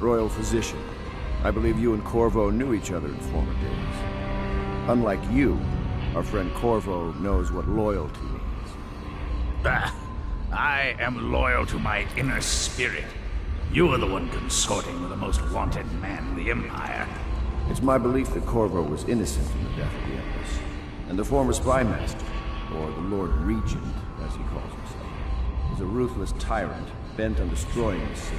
royal physician. I believe you and Corvo knew each other in former days. Unlike you, our friend Corvo knows what loyalty means. I am loyal to my inner spirit. You are the one consorting with the most wanted man in the Empire. It's my belief that Corvo was innocent in the death of the Empress, and the former spy master, or the Lord Regent, as he calls himself, is a ruthless tyrant bent on destroying the city,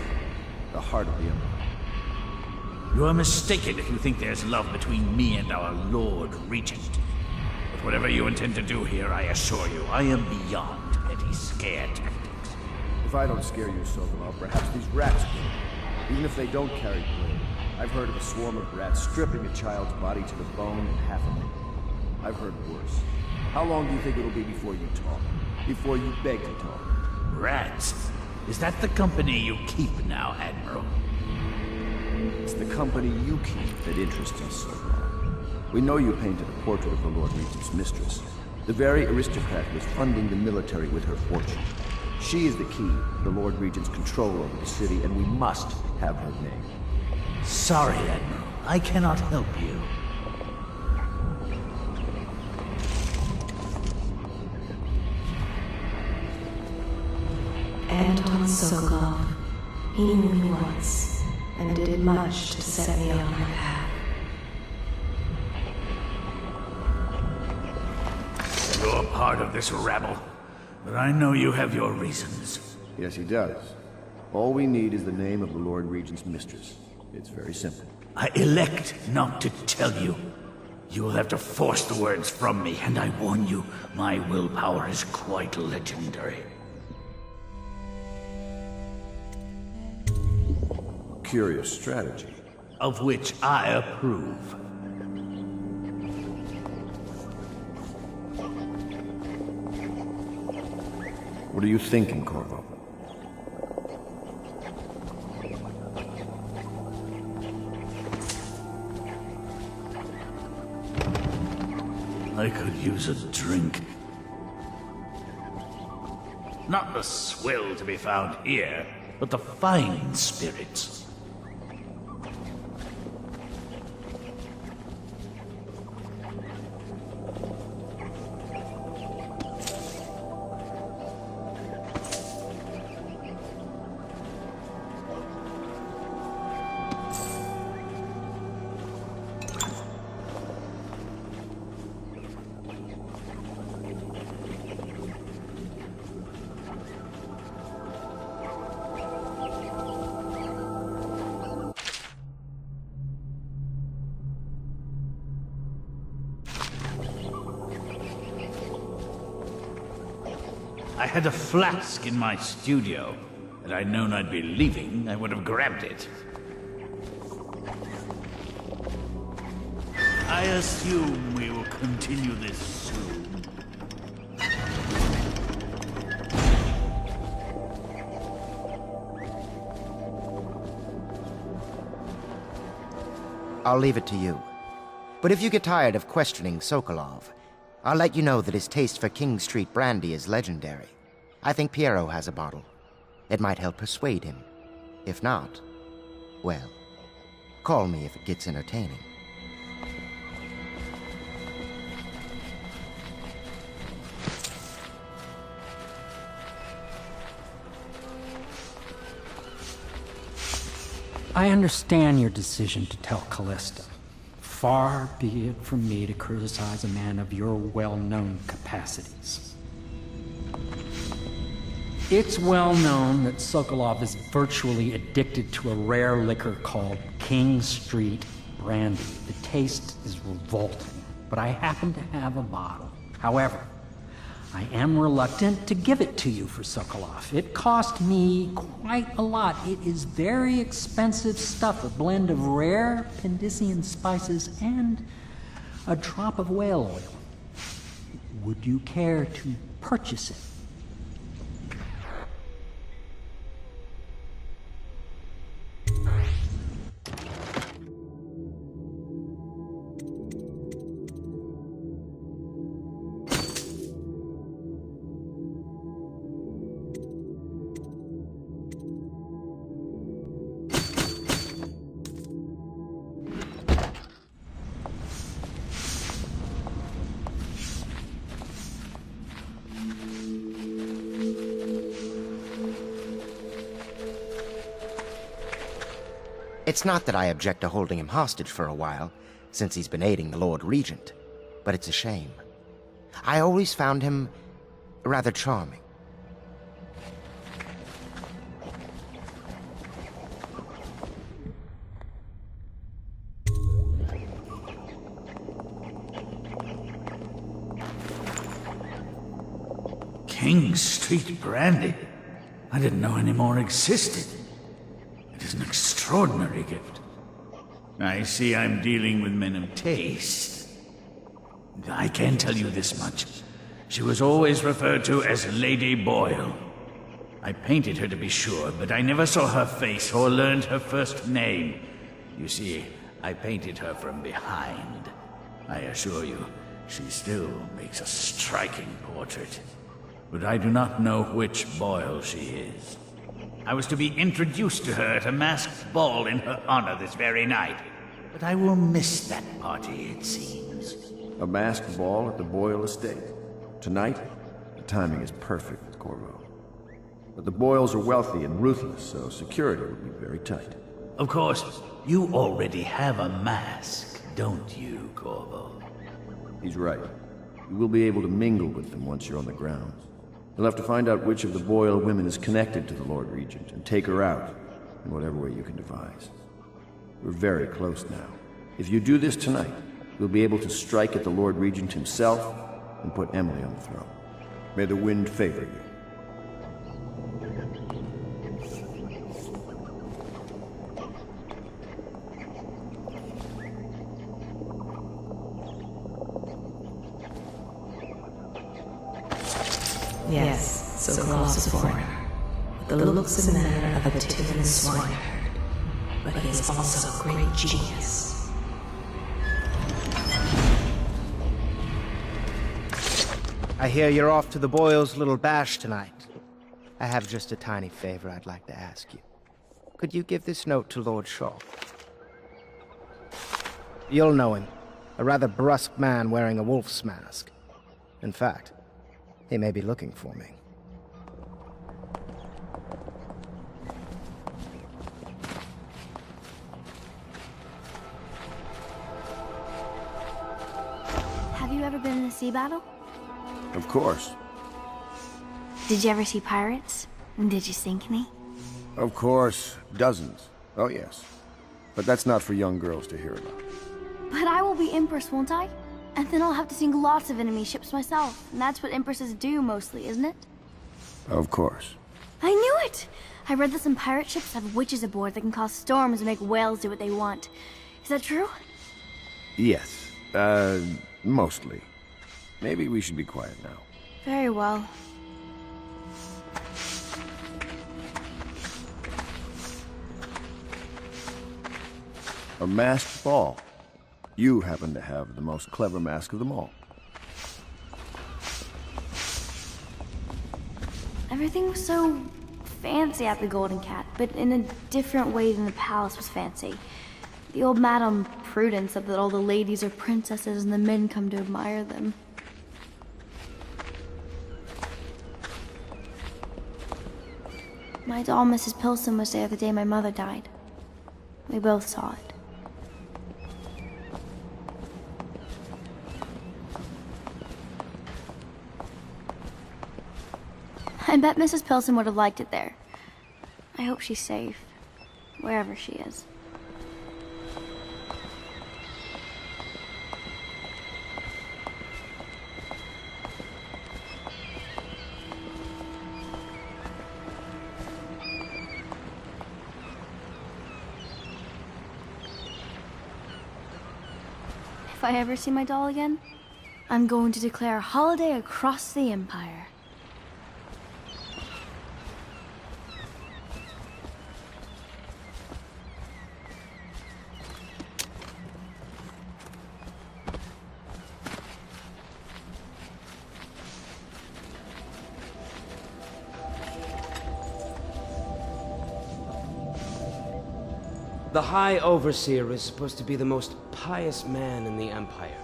the heart of the Empire. You are mistaken if you think there's love between me and our Lord Regent. But whatever you intend to do here, I assure you, I am beyond petty scare tactics. If I don't scare you, Sokolov, perhaps these rats will. Even if they don't carry blade, I've heard of a swarm of rats stripping a child's body to the bone and half a limb. I've heard worse. How long do you think it'll be before you talk? Before you beg to talk? Rats? Is that the company you keep now, Admiral? It's the company you keep that interests us, Sokolov. We know you painted a portrait of the Lord Regent's mistress. The very aristocrat who is funding the military with her fortune. She is the key to the Lord Regent's control over the city, and we must have her name. Sorry, Admiral. I cannot help you. Anton Sokolov. He knew me once, and did much to set me on my path. You're part of this rabble, but I know you have your reasons. Yes, he does. All we need is the name of the Lord Regent's mistress. It's very simple. I elect not to tell you. You will have to force the words from me, and I warn you, my willpower is quite legendary. Curious strategy. Of which I approve. What are you thinking, Corvo? I could use a drink. Not the swill to be found here, but the fine spirits. I had a flask in my studio. Had I known I'd be leaving, I would have grabbed it. I assume we will continue this soon. I'll leave it to you. But if you get tired of questioning Sokolov, I'll let you know that his taste for King Street brandy is legendary. I think Piero has a bottle. It might help persuade him. If not, well, call me if it gets entertaining. I understand your decision to tell Callista. Far be it from me to criticize a man of your well-known capacities. It's well known that Sokolov is virtually addicted to a rare liquor called King Street Brandy. The taste is revolting, but I happen to have a bottle. However, I am reluctant to give it to you for Sokolov. It cost me quite a lot. It is very expensive stuff, a blend of rare Pendician spices and a drop of whale oil. Would you care to purchase it? It's not that I object to holding him hostage for a while, since he's been aiding the Lord Regent, but it's a shame. I always found him rather charming. King Street Brandy? I didn't know any more existed. It is an extraordinary gift. I see I'm dealing with men of taste. I can tell you this much. She was always referred to as Lady Boyle. I painted her to be sure, but I never saw her face or learned her first name. You see, I painted her from behind. I assure you, she still makes a striking portrait. But I do not know which Boyle she is. I was to be introduced to her at a masked ball in her honor this very night. But I will miss that party, it seems. A masked ball at the Boyle estate. Tonight? The timing is perfect, Corvo. But the Boyles are wealthy and ruthless, so security will be very tight. Of course, you already have a mask, don't you, Corvo? He's right. You will be able to mingle with them once you're on the grounds. You'll have to find out which of the Boyle women is connected to the Lord Regent and take her out in whatever way you can devise. We're very close now. If you do this tonight, we'll be able to strike at the Lord Regent himself and put Emily on the throne. May the wind favor you. Yes, Sokolov's a foreigner, with the looks and manner of a Tiffin swineherd, but he is also a great genius. I hear you're off to the Boyles' little bash tonight. I have just a tiny favor I'd like to ask you. Could you give this note to Lord Shaw? You'll know him. A rather brusque man wearing a wolf's mask. In fact, he may be looking for me. Have you ever been in a sea battle? Of course. Did you ever see pirates? And did you sink any? Of course. Dozens. Oh, yes. But that's not for young girls to hear about. But I will be Empress, won't I? And then I'll have to sink lots of enemy ships myself. And that's what Empresses do mostly, isn't it? Of course. I knew it! I read that some pirate ships have witches aboard that can cause storms and make whales do what they want. Is that true? Yes. Mostly. Maybe we should be quiet now. Very well. A masked ball. You happen to have the most clever mask of them all. Everything was so fancy at the Golden Cat, but in a different way than the palace was fancy. The old Madame Prudence said that all the ladies are princesses and the men come to admire them. My doll, Mrs. Pilson, was there the day my mother died. We both saw it. I bet Mrs. Pilson would have liked it there. I hope she's safe, wherever she is. If I ever see my doll again, I'm going to declare a holiday across the Empire. The High Overseer is supposed to be the most pious man in the Empire,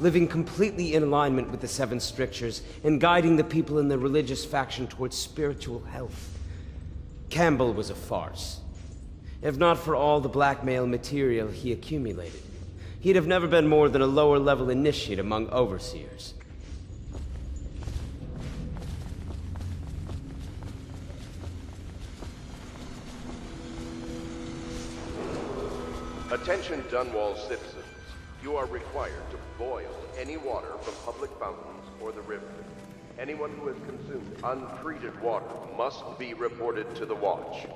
living completely in alignment with the Seven Strictures and guiding the people in the religious faction towards spiritual health. Campbell was a farce. If not for all the blackmail material he accumulated, he'd have never been more than a lower-level initiate among overseers. Attention Dunwall citizens. You are required to boil any water from public fountains or the river. Anyone who has consumed untreated water must be reported to the Watch.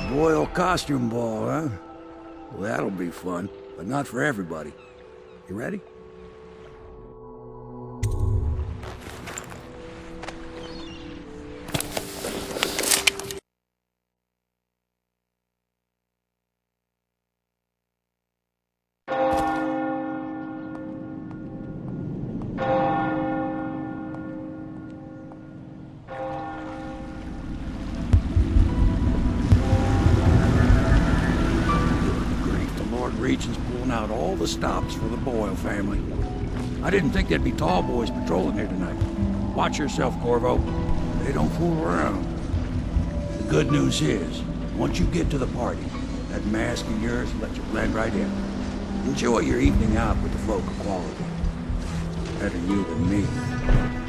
Royal costume ball, huh? Well, that'll be fun, but not for everybody. You ready? Regent's pulling out all the stops for the Boyle family. I didn't think there'd be tall boys patrolling here tonight. Watch yourself, Corvo. They don't fool around. The good news is, once you get to the party, that mask of yours will let you blend right in. Enjoy your evening out with the folk of quality. Better you than me.